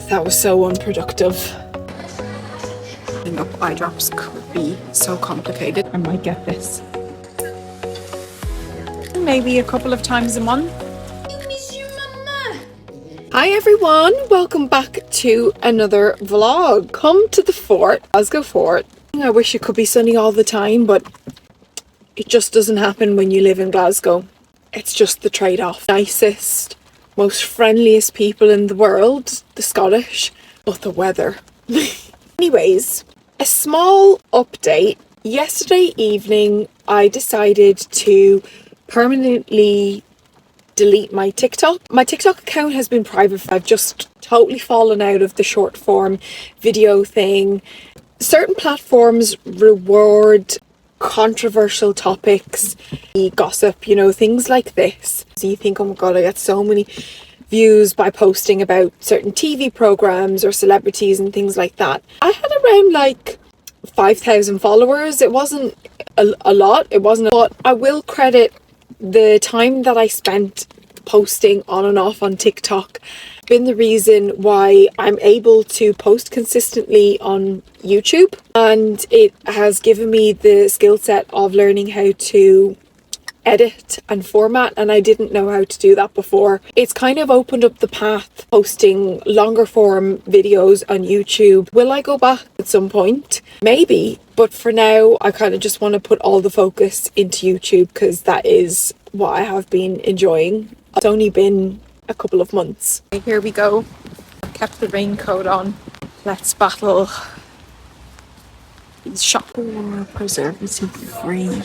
That was so unproductive. Putting up eye drops could be so complicated. I might get this maybe a couple of times a month. Hi everyone, welcome back to another vlog. Come to the fort, Glasgow Fort. I wish it could be sunny all the time, but it just doesn't happen when you live in Glasgow. It's just the trade-off. Nicest, most friendliest people in the world, the Scottish, but the weather. Anyways, a small update. Yesterday evening, I decided to permanently delete my TikTok. My TikTok account has been private. I've just totally fallen out of the short form video thing. Certain platforms reward controversial topics, gossip, you know, things like this. So you think, oh my god, I get so many views by posting about certain TV programs or celebrities and things like that. I had around like 5,000 followers. It wasn't a lot, it wasn't, but I will credit the time that I spent posting on and off on TikTok been the reason why I'm able to post consistently on YouTube, and it has given me the skill set of learning how to edit and format, and I didn't know how to do that before. It's kind of opened up the path posting longer form videos on YouTube. Will I go back at some point? Maybe, but for now I kind of just want to put all the focus into YouTube because that is what I have been enjoying. It's only been a couple of months. Here we go. I've kept the raincoat on. Let's battle these shop for preservative free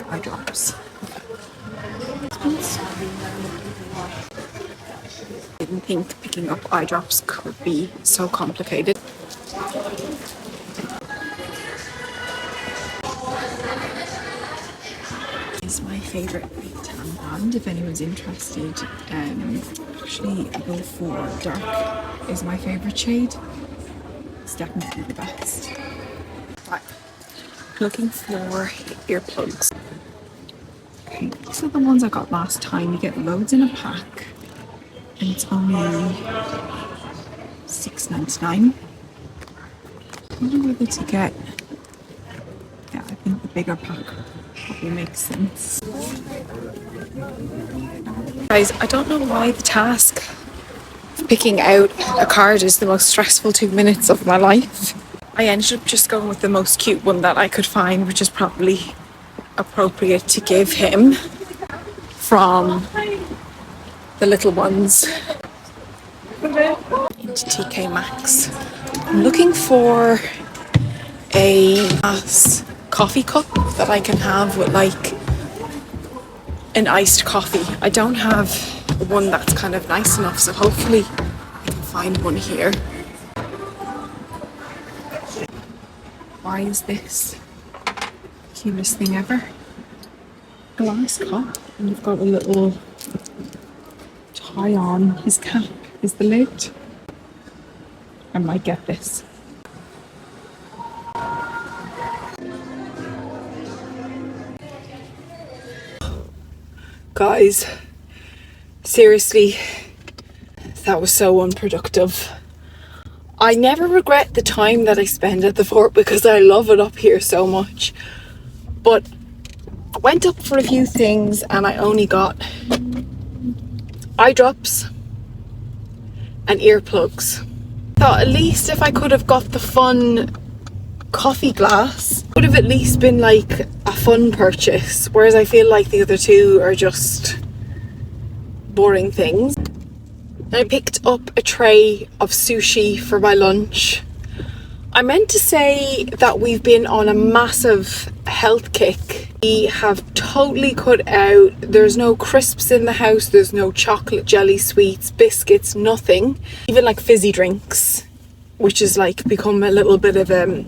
eye drops. Didn't think picking up eye drops could be so complicated. Is my favourite big tan brand, if anyone's interested. Actually, I go for dark is my favourite shade. It's definitely the best. Right, looking for earplugs. Okay, these are the ones I got last time. You get loads in a pack and it's only $6.99. I wonder whether to get, yeah, I think the bigger pack probably makes sense. Guys, I don't know why the task of picking out a card is the most stressful 2 minutes of my life. I ended up just going with the most cute one that I could find, which is probably appropriate to give him from the little ones. Into TK Maxx. I'm looking for a glass coffee cup that I can have with like an iced coffee. I don't have one that's kind of nice enough, so hopefully I can find one here. Why is this the cutest thing ever? Glass cup, and you've got a little tie on. His cap is the lid. I might get this. Guys, seriously, that was so unproductive. I never regret the time that I spend at the fort because I love it up here so much. But I went up for a few things and I only got eye drops and earplugs. I thought at least if I could have got the fun coffee glass, would have at least been like a fun purchase, whereas I feel like the other two are just boring things. I picked up a tray of sushi for my lunch. I meant to say that we've been on a massive health kick. We have totally cut out, there's no crisps in the house, there's no chocolate, jelly, sweets, biscuits, nothing. Even like fizzy drinks, which has like become a little bit of a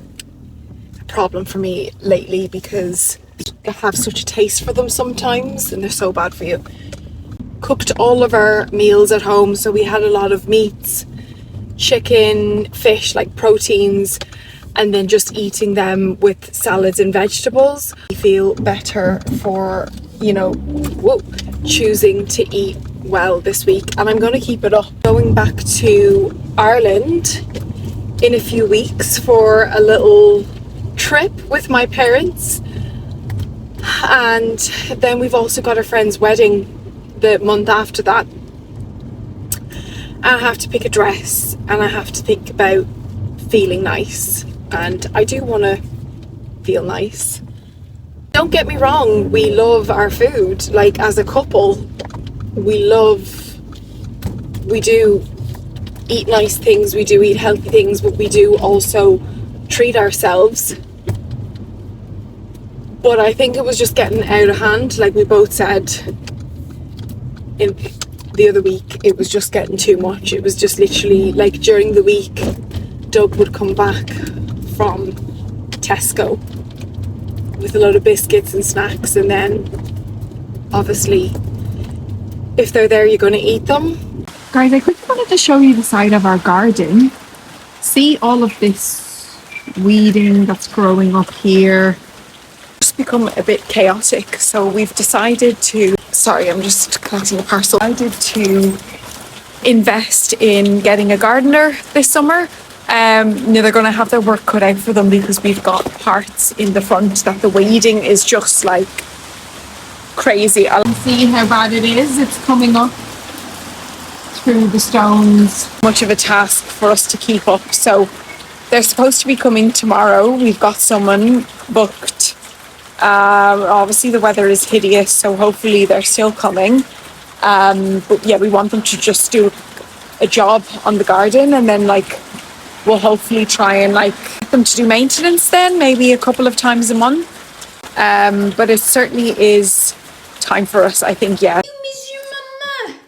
problem for me lately because I have such a taste for them sometimes and they're so bad for you. Cooked all of our meals at home, so we had a lot of meats, chicken, fish, like proteins, and then just eating them with salads and vegetables. I feel better for, you know, choosing to eat well this week, and I'm going to keep it up. Going back to Ireland in a few weeks for a little trip with my parents, and then we've also got a friend's wedding the month after that, and I have to pick a dress and I have to think about feeling nice, and I do want to feel nice. Don't get me wrong, we love our food, like as a couple we do eat nice things, we do eat healthy things, but we do also treat ourselves. But I think it was just getting out of hand, like we both said in the other week, it was just getting too much. It was just literally like during the week Doug would come back from Tesco with a load of biscuits and snacks, and then obviously if they're there you're going to eat them. Guys, I quickly wanted to show you the side of our garden. See all of this weeding that's growing up here. It's become a bit chaotic, so we've decided to, sorry, I'm just collecting a parcel. Decided to invest in getting a gardener this summer. They're going to have their work cut out for them because we've got parts in the front that the weeding is just like crazy. I'll see how bad it is. It's coming up through the stones. Much of a task for us to keep up. So they're supposed to be coming tomorrow. We've got someone booked. Obviously the weather is hideous, so hopefully they're still coming. But yeah, we want them to just do a job on the garden, and then like we'll hopefully try and like get them to do maintenance then, maybe a couple of times a month. But it certainly is time for us, I think, yeah. Did you miss your mama?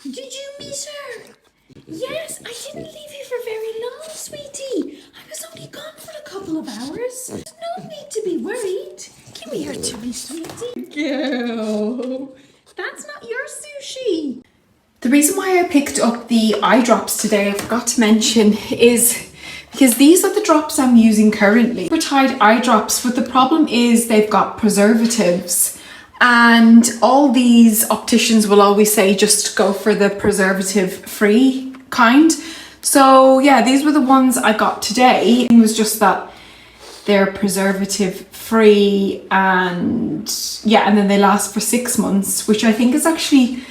Did you miss her? Yes, I didn't leave you for very long, sweetie. I was only gone for a couple of hours. There's no need to be worried. Come here to me, sweetie. Girl, that's not your sushi. The reason why I picked up the eye drops today, I forgot to mention, is because these are the drops I'm using currently. Tide eye drops, but the problem is they've got preservatives, and all these opticians will always say just go for the preservative free kind. So yeah, these were the ones I got today. It was just that they're preservative free, and yeah, and then they last for 6 months, which I think is actually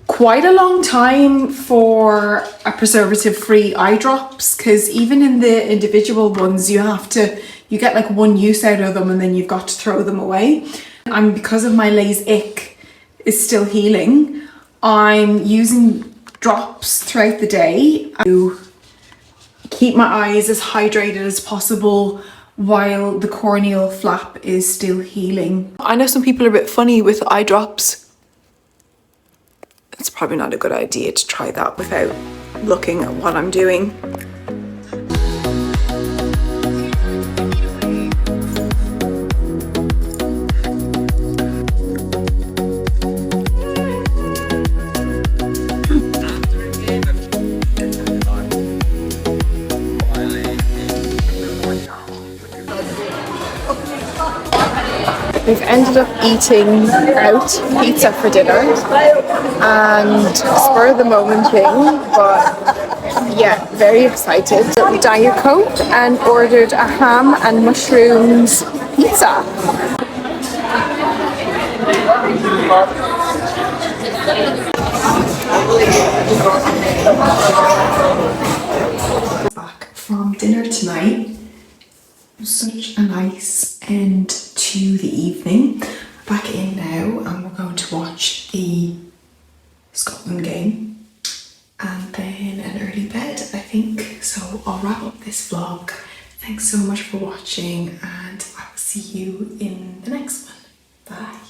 quite a long time for a preservative free eye drops, because even in the individual ones you get like one use out of them and then you've got to throw them away. And because of my LASIK is still healing, I'm using drops throughout the day to keep my eyes as hydrated as possible while the corneal flap is still healing. I know some people are a bit funny with eye drops. It's probably not a good idea to try that without looking at what I'm doing. We've ended up eating out pizza for dinner, and spur of the moment thing, but yeah, very excited. Diet Coke, and ordered a ham and mushrooms pizza. Back from dinner tonight. Such a nice end to the evening. Back in now, and we're going to watch the Scotland game and then an early bed, I think. So I'll wrap up this vlog. Thanks so much for watching, and I will see you in the next one. Bye.